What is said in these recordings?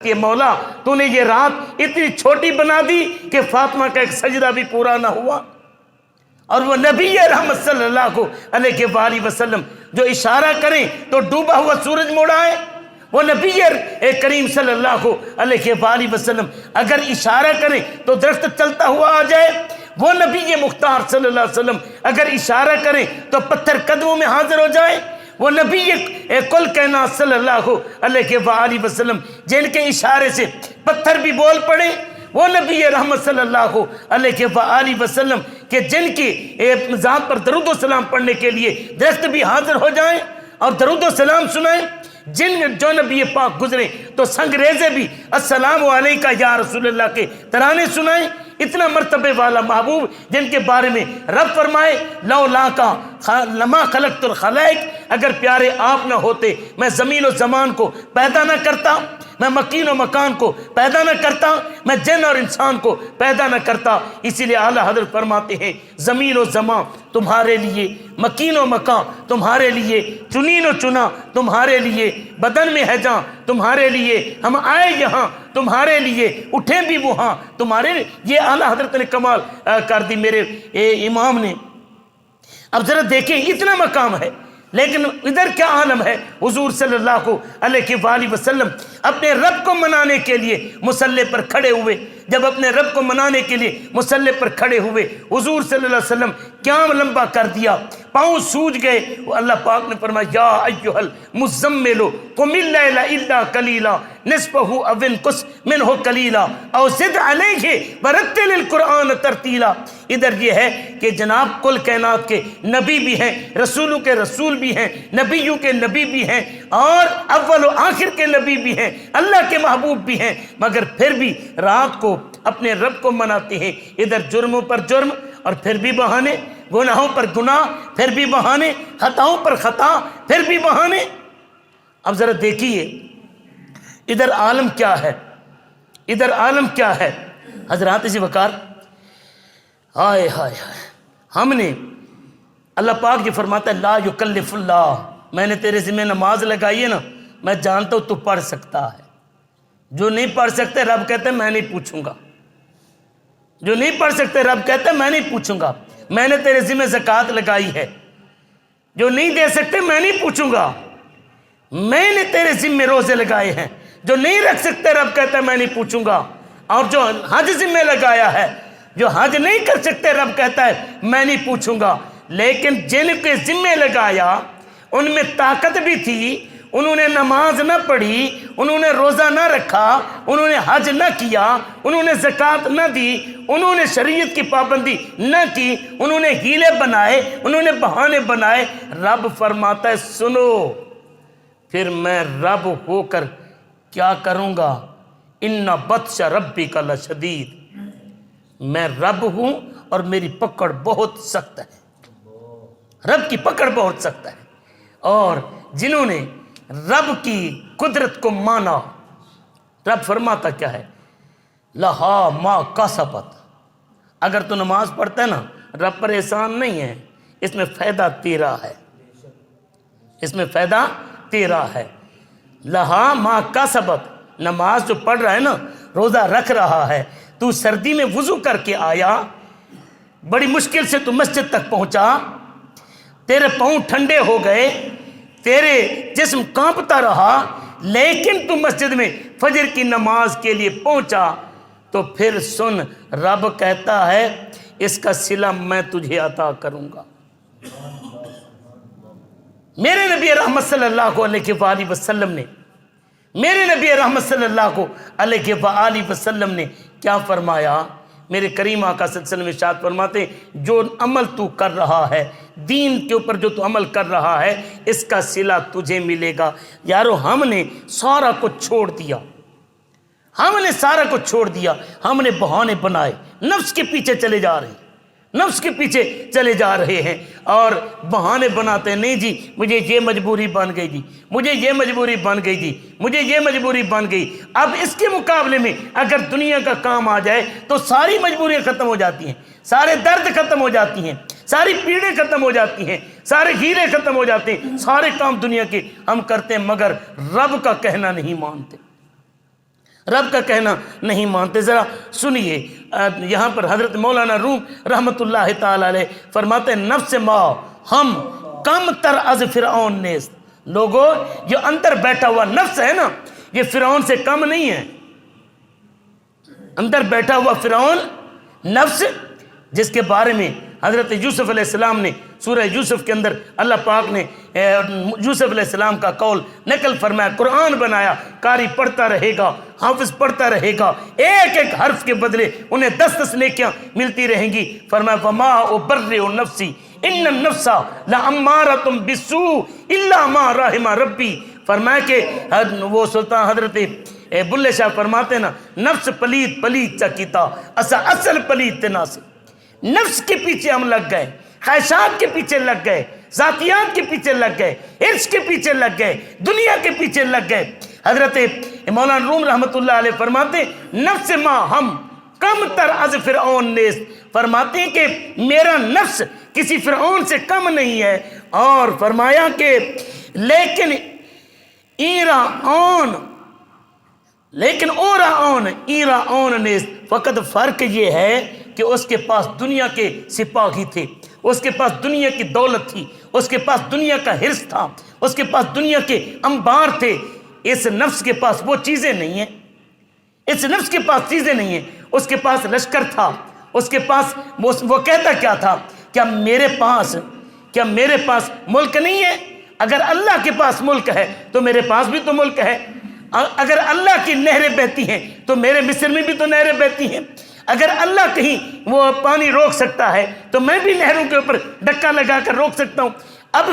کہ مولا تو نے یہ رات اتنی چھوٹی بنا دی کہ فاطمہ کا ایک سجدہ بھی پورا نہ ہوا. اور وہ نبی رحمت صلی اللہ علیہ وآلہ وسلم جو اشارہ کریں تو ڈوبا ہوا سورج مڑ آئے. وہ نبی کریم صلی اللہ علیہ وآلہ وسلم اگر اشارہ کریں تو درخت چلتا ہوا آ جائے. وہ نبی مختار صلی اللہ علیہ وسلم اگر اشارہ کریں تو پتھر قدموں میں حاضر ہو جائے. وہ نبی کل کائنات صلی اللہ علیہ وآلہ وسلم جن کے اشارے سے پتھر بھی بول پڑے. وہ نبی رحمت صلی اللہ علیہ وآلہ وسلم کہ جن کی ذات پر درود و سلام پڑھنے کے لیے درخت بھی حاضر ہو جائیں اور درود و سلام سنائیں. جو نبی پاک گزرے تو سنگریزے بھی السلام علیکہ یا رسول اللہ کے ترانے سنائیں. اتنا مرتبے والا محبوب جن کے بارے میں رب فرمائے لولا کا لما خلقت الخلائق، اگر پیارے آپ نہ ہوتے میں زمین و زمان کو پیدا نہ کرتا، میں مکین و مکان کو پیدا نہ کرتا، میں جن اور انسان کو پیدا نہ کرتا. اسی لیے اعلیٰ حضرت فرماتے ہیں زمین و زمان تمہارے لیے، مکین و مکان تمہارے لیے، چنین و چنا تمہارے لیے، بدن میں ہے جان تمہارے لیے، ہم آئے یہاں تمہارے لیے، اٹھیں بھی وہاں تمہارے لیے. یہ اعلیٰ حضرت نے کمال کر دی میرے امام نے. اب ذرا دیکھیں اتنا مقام ہے لیکن ادھر کیا عالم ہے. حضور صلی اللہ علیہ وآلہ وسلم اپنے رب کو منانے کے لیے مصلی پر کھڑے ہوئے. جب اپنے رب کو منانے کے لیے مصلی پر کھڑے ہوئے حضور صلی اللہ علیہ وسلم قیام لمبا کر دیا، پاؤں سوج گئے. اللہ پاک نے فرمایا یا ایھا المزمل قم اللیل الا قلیلا نصفہ او انقص منہ قلیلا او زد علیہ ورتل القرآن ترتیلا. ادھر یہ ہے کہ جناب کل کائنات کے نبی بھی ہیں، رسولوں کے رسول بھی ہیں، نبیوں کے نبی بھی ہیں اور اول و آخر کے نبی بھی ہیں، اللہ کے محبوب بھی ہیں، مگر پھر بھی رات کو اپنے رب کو مناتے ہیں. ادھر جرموں پر جرم اور پھر بھی بہانے، گناہوں پر گناہ پھر بھی بہانے، خطاؤں پر خطا پھر بھی بہانے. اب ذرا دیکھیے ادھر عالم کیا ہے، ادھر عالم کیا ہے. حضرات اسی وقار ہائے ہائے ہائے ہم نے اللہ پاک یہ فرماتا ہے لا یکلف اللہ، میں نے تیرے ذمہ نماز لگائی ہے نا، میں جانتا ہوں تو پڑھ سکتا ہے. جو نہیں پڑھ سکتے رب کہتے ہیں میں نہیں پوچھوں گا، جو نہیں پڑھ سکتے رب کہتے ہیں میں نہیں پوچھوں گا. میں نے تیرے ذمہ زکوٰۃ لگائی ہے، جو نہیں دے سکتے میں نہیں پوچھوں گا. میں نے تیرے ذمہ روزے لگائے ہیں، جو نہیں رکھ سکتے رب کہتا ہے میں نہیں پوچھوں گا. اور جو حج ذمہ لگایا ہے، جو حج نہیں کر سکتے رب کہتا ہے میں نہیں پوچھوں گا. لیکن جن کے ذمہ لگایا ان میں طاقت بھی تھی، انہوں نے نماز نہ پڑھی، انہوں نے روزہ نہ رکھا، انہوں نے حج نہ کیا، انہوں نے زکوٰۃ نہ دی، انہوں نے شریعت کی پابندی نہ کی، انہوں نے ہیلے بنائے، انہوں نے بہانے بنائے. رب فرماتا ہے سنو پھر میں رب ہو کر کیا کروں گا، ان بطش ربک لشدید، میں رب ہوں اور میری پکڑ بہت سخت ہے. رب کی پکڑ بہت سخت ہے. اور جنہوں نے رب کی قدرت کو مانا، رب فرماتا کیا ہے لہا ما کسبت. اگر تو نماز پڑھتا ہے نا رب پر احسان نہیں ہے، اس میں فائدہ تیرا ہے، اس میں فائدہ تیرا ہے. لہا ما کسبت، نماز جو پڑھ رہا ہے نا، روزہ رکھ رہا ہے، تو سردی میں وضو کر کے آیا، بڑی مشکل سے تو مسجد تک پہنچا، تیرے پاؤں ٹھنڈے ہو گئے، تیرے جسم کانپتا رہا، لیکن تو مسجد میں فجر کی نماز کے لیے پہنچا. تو پھر سن رب کہتا ہے اس کا صلہ میں تجھے عطا کروں گا. میرے نبی رحمت صلی اللہ علیہ وآلہ وسلم نے، میرے نبی رحمت صلی اللہ علیہ وآلہ وسلم نے کیا فرمایا؟ میرے کریم آقا صلی اللہ علیہ وسلم ارشاد فرماتے ہیں جو عمل تو کر رہا ہے، دین کے اوپر جو تو عمل کر رہا ہے، اس کا صلہ تجھے ملے گا. یارو ہم نے سارا کچھ چھوڑ دیا، ہم نے سارا کچھ چھوڑ دیا، ہم نے بہانے بنائے، نفس کے پیچھے چلے جا رہے ہیں، نفس کے پیچھے چلے جا رہے ہیں اور بہانے بناتے ہیں. نہیں جی مجھے یہ مجبوری بن گئی جی، مجھے یہ مجبوری بن گئی جی، مجھے یہ مجبوری بن گئی. اب اس کے مقابلے میں اگر دنیا کا کام آ جائے تو ساری مجبوریاں ختم ہو جاتی ہیں، سارے درد ختم ہو جاتی ہیں، ساری پیڑیں ختم ہو جاتی ہیں، سارے ہیلے ختم ہو جاتے ہیں، سارے کام دنیا کے ہم کرتے ہیں مگر رب کا کہنا نہیں مانتے. رب کا کہنا نہیں مانتے۔ ذرا سنیے، یہاں پر حضرت مولانا روم رحمۃ اللہ تعالی علیہ فرماتے ہیں نفس ما ہم کم تر از فرعون نیست۔ لوگوں، جو اندر بیٹھا ہوا نفس ہے نا، یہ فرعون سے کم نہیں ہے۔ اندر بیٹھا ہوا فرعون نفس، جس کے بارے میں حضرت یوسف علیہ السلام نے سورہ یوسف کے اندر اللہ پاک نے یوسف علیہ السلام کا قول نقل فرمایا، قرآن بنایا، قاری پڑھتا رہے گا، حافظ پڑھتا رہے گا، ایک ایک حرف کے بدلے انہیں 10 نیکیاں ملتی رہیں گی۔ فرمایا وما ابرئ نفسی ان النفس لامارۃ بالسوء الا ما رحم ربی۔ فرمایا کہ وہ سلطان حضرت بلے شاہ فرماتے نا، نفس پلیت پلیت چکیتا اسا اصل پلیت نہ سے۔ نفس کے پیچھے ہم لگ گئے، خواہشات کے پیچھے لگ گئے، ذاتیات کے پیچھے لگ گئے، عرش کے پیچھے لگ گئے، دنیا کے پیچھے لگ گئے۔ حضرت مولانا روم رحمۃ اللہ علیہ فرماتے نفس ما ہم کم تر از فرعون نیست۔ فرماتے ہیں کہ میرا نفس کسی فرعون سے کم نہیں ہے، اور فرمایا کہ لیکن ایرا اون نیست، فقط فرق یہ ہے کہ اس کے پاس دنیا کے سپاہی تھے، اس کے پاس دنیا کی دولت تھی، اس کے پاس دنیا کا حرص تھا، اس کے پاس دنیا کے انبار تھے۔ اس نفس کے پاس وہ چیزیں نہیں ہیں، اس نفس کے پاس چیزیں نہیں ہیں۔ اس کے پاس لشکر تھا، اس کے پاس وہ کہتا کیا تھا، کیا میرے پاس ملک نہیں ہے؟ اگر اللہ کے پاس ملک ہے تو میرے پاس بھی تو ملک ہے۔ اگر اللہ کی نہریں بہتی ہیں تو میرے مصر میں بھی تو نہریں بہتی ہیں۔ اگر اللہ کہیں وہ پانی روک سکتا ہے تو میں بھی نہروں کے اوپر ڈکا لگا کر روک سکتا ہوں۔ اب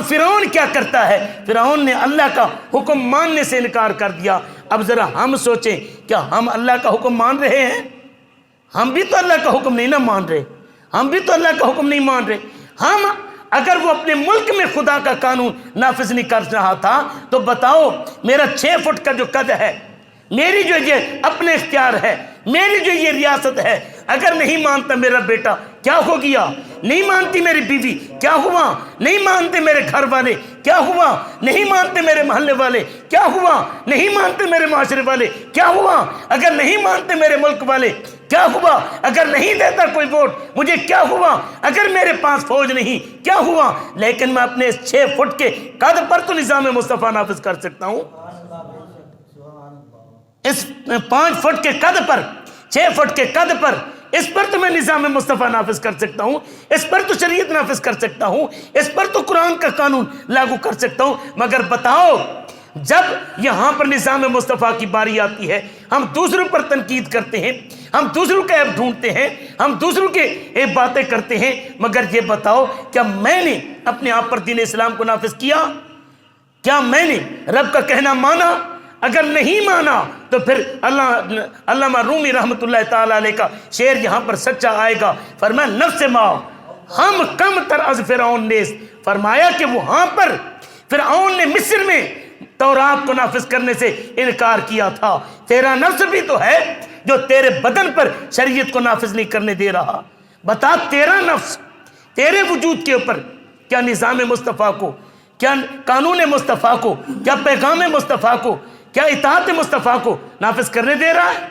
فرعون کیا کرتا ہے؟ فرعون نے اللہ کا حکم ماننے سے انکار کر دیا۔ اب ذرا ہم سوچیں، کیا ہم اللہ کا حکم مان رہے ہیں؟ ہم بھی تو اللہ کا حکم نہیں نہ مان رہے، ہم بھی تو اللہ کا حکم نہیں مان رہے۔ ہم اگر وہ اپنے ملک میں خدا کا قانون نافذ نہیں کر رہا تھا تو بتاؤ، میرا 6 فٹ کا جو قد ہے، میری جو یہ اپنے اختیار ہے، میری جو یہ ریاست ہے، اگر نہیں مانتا میرا بیٹا کیا ہو گیا؟ نہیں مانتی میری بیوی کیا ہوا؟ نہیں مانتے میرے گھر والے کیا ہوا؟ نہیں مانتے میرے محلے والے کیا ہوا؟ نہیں مانتے میرے معاشرے والے کیا ہوا؟ اگر نہیں مانتے میرے ملک والے کیا ہوا؟ اگر نہیں دیتا کوئی ووٹ مجھے کیا ہوا؟ اگر میرے پاس فوج نہیں کیا ہوا؟ لیکن میں اپنے اس 6 فٹ کے قد پر تو نظام مصطفیٰ نافذ کر سکتا ہوں۔ اس 5 فٹ کے قد پر، 6 فٹ کے قد پر، اس پر تو میں نظام مصطفیٰ نافذ کر سکتا ہوں، اس پر تو شریعت نافذ کر سکتا ہوں، اس پر تو قرآن کا قانون لاگو کر سکتا ہوں۔ مگر بتاؤ، جب یہاں پر نظام مصطفیٰ کی باری آتی ہے، ہم دوسروں پر تنقید کرتے ہیں، ہم دوسروں کا عیب ڈھونڈتے ہیں، ہم دوسروں کے باتیں کرتے ہیں۔ مگر یہ بتاؤ، کیا میں نے اپنے آپ پر دین اسلام کو نافذ کیا؟ کیا میں نے رب کا کہنا مانا؟ اگر نہیں مانا تو پھر علامہ رومی رحمۃ اللہ تعالی علیہ کا شعر یہاں پر سچا آئے گا۔ فرمایا نفس ما ہم کم تر از فرعون نیست۔ فرمایا کہ وہاں پر فرعون نے مصر میں تورات کو نافذ کرنے سے انکار کیا تھا، تیرا نفس بھی تو ہے جو تیرے بدن پر شریعت کو نافذ نہیں کرنے دے رہا۔ بتا، تیرا نفس تیرے وجود کے اوپر کیا نظام مصطفیٰ کو، کیا قانون مصطفیٰ کو، کیا پیغام مصطفیٰ کو، کیا اطاعت مصطفیٰ کو نافذ کرنے دے رہا ہے؟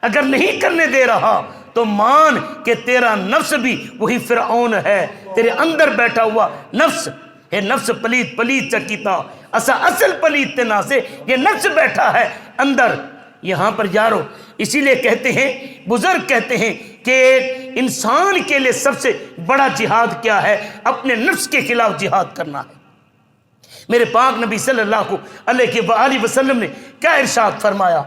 اگر نہیں کرنے دے رہا تو مان کہ تیرا نفس بھی وہی فرعون ہے، تیرے اندر بیٹھا ہوا نفس ہے۔ نفس پلیت پلیت چکیتا اسا اصل پلیت نا سے، یہ نفس بیٹھا ہے اندر۔ یہاں پر یارو، اسی لیے کہتے ہیں، بزرگ کہتے ہیں کہ انسان کے لیے سب سے بڑا جہاد کیا ہے؟ اپنے نفس کے خلاف جہاد کرنا ہے۔ میرے پاک نبی صلی اللہ علیہ وآلہ وسلم نے کیا ارشاد فرمایا؟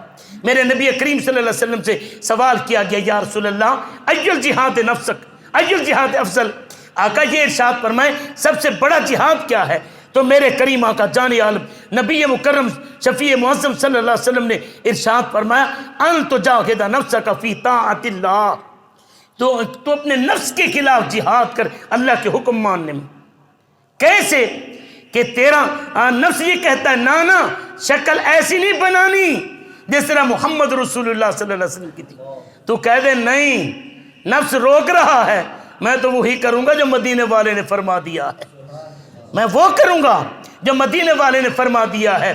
میرے نبی کریم صلی اللہ علیہ وسلم سے سوال کیا گیا، یا رسول اللہ ای الجہاد نفسک ای الجہاد افضل؟ آقا یہ ارشاد فرمائے سب سے بڑا جہاد کیا ہے؟ تو میرے کریم آقا جان عالم نبی مکرم شفیع معظم صلی اللہ علیہ وسلم نے ارشاد فرمایا ان تجاہد نفسک فی طاعت اللہ، تو اپنے نفس کے خلاف جہاد کر اللہ کے حکم ماننے میں۔ کیسے کہ تیرا نفس یہ کہتا ہے نانا شکل ایسی نہیں بنانی جس طرح محمد رسول اللہ صلی اللہ علیہ وسلم کی تھی، تو کہہ دے نہیں، نفس روک رہا ہے، میں تو وہی کروں گا جو مدینے والے نے فرما دیا ہے، میں وہ کروں گا جو مدینے والے نے فرما دیا ہے۔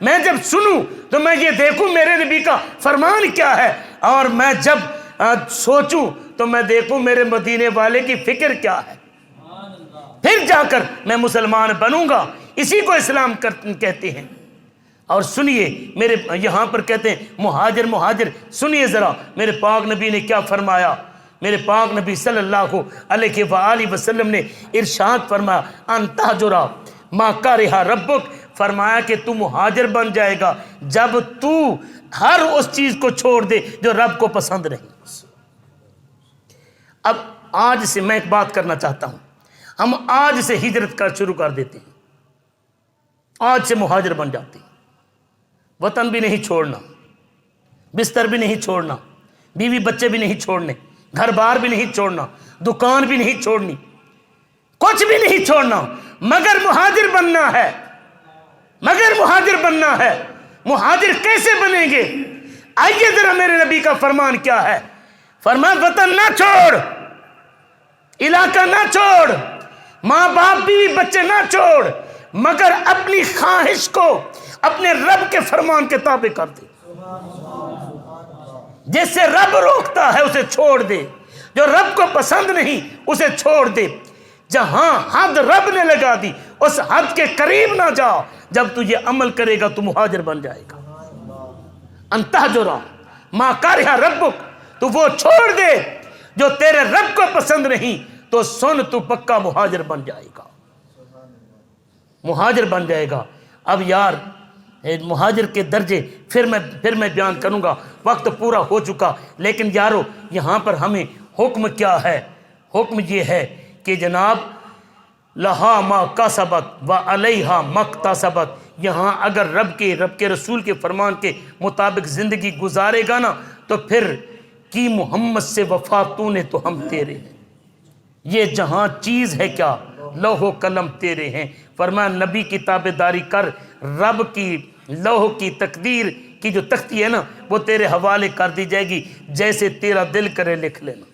میں جب سنوں تو میں یہ دیکھوں میرے نبی کا فرمان کیا ہے، اور میں جب سوچوں تو میں دیکھوں میرے مدینے والے کی فکر کیا ہے، پھر جا کر میں مسلمان بنوں گا۔ اسی کو اسلام کہتے ہیں۔ اور سنیے میرے یہاں پر کہتے ہیں مہاجر مہاجر، سنیے ذرا میرے پاک نبی نے کیا فرمایا۔ میرے پاک نبی صلی اللہ علیہ وآلہ وسلم نے ارشاد فرمایا ان تہجرا ما کرہ ربک، فرمایا کہ تو مہاجر بن جائے گا جب تو ہر اس چیز کو چھوڑ دے جو رب کو پسند نہیں۔ اب آج سے میں ایک بات کرنا چاہتا ہوں، ہم آج سے ہجرت کا شروع کر دیتے ہیں، آج سے مہاجر بن جاتے ہیں۔ وطن بھی نہیں چھوڑنا، بستر بھی نہیں چھوڑنا، بیوی بچے بھی نہیں چھوڑنے، گھر بار بھی نہیں چھوڑنا، دکان بھی نہیں چھوڑنی، کچھ بھی نہیں چھوڑنا، مگر مہاجر بننا ہے، مگر مہاجر بننا ہے۔ مہاجر کیسے بنیں گے؟ آئیے ذرا میرے نبی کا فرمان کیا ہے۔ فرمان وطن نہ چھوڑ، علاقہ نہ چھوڑ، ماں باپ بیوی بچے نہ چھوڑ، مگر اپنی خواہش کو اپنے رب کے فرمان کے تابع کر دے۔ جس سے رب روکتا ہے اسے چھوڑ دے، جو رب کو پسند نہیں اسے چھوڑ دے۔ جہاں حد رب نے لگا دی اس حد کے قریب نہ جاؤ۔ جب تو یہ عمل کرے گا تو مہاجر بن جائے گا۔ ان تہجرا ما کرہ ربک، تو وہ چھوڑ دے جو تیرے رب کو پسند نہیں، تو سن تو پکا مہاجر بن جائے گا، مہاجر بن جائے گا۔ اب یار مہاجر کے درجے پھر میں بیان کروں گا، وقت پورا ہو چکا، لیکن یارو یہاں پر ہمیں حکم کیا ہے؟ حکم یہ ہے کہ جناب لہا ما کسبت و علیہا مکتسبت، یہاں اگر رب کے رسول کے فرمان کے مطابق زندگی گزارے گا نا تو پھر کی محمد سے وفا تو نے تو ہم تیرے ہیں، یہ جہاں چیز ہے کیا لوح و قلم تیرے ہیں۔ فرمایا نبی کی تابعداری کر، رب کی لوح کی تقدیر کی جو تختی ہے نا وہ تیرے حوالے کر دی جائے گی، جیسے تیرا دل کرے لکھ لینا۔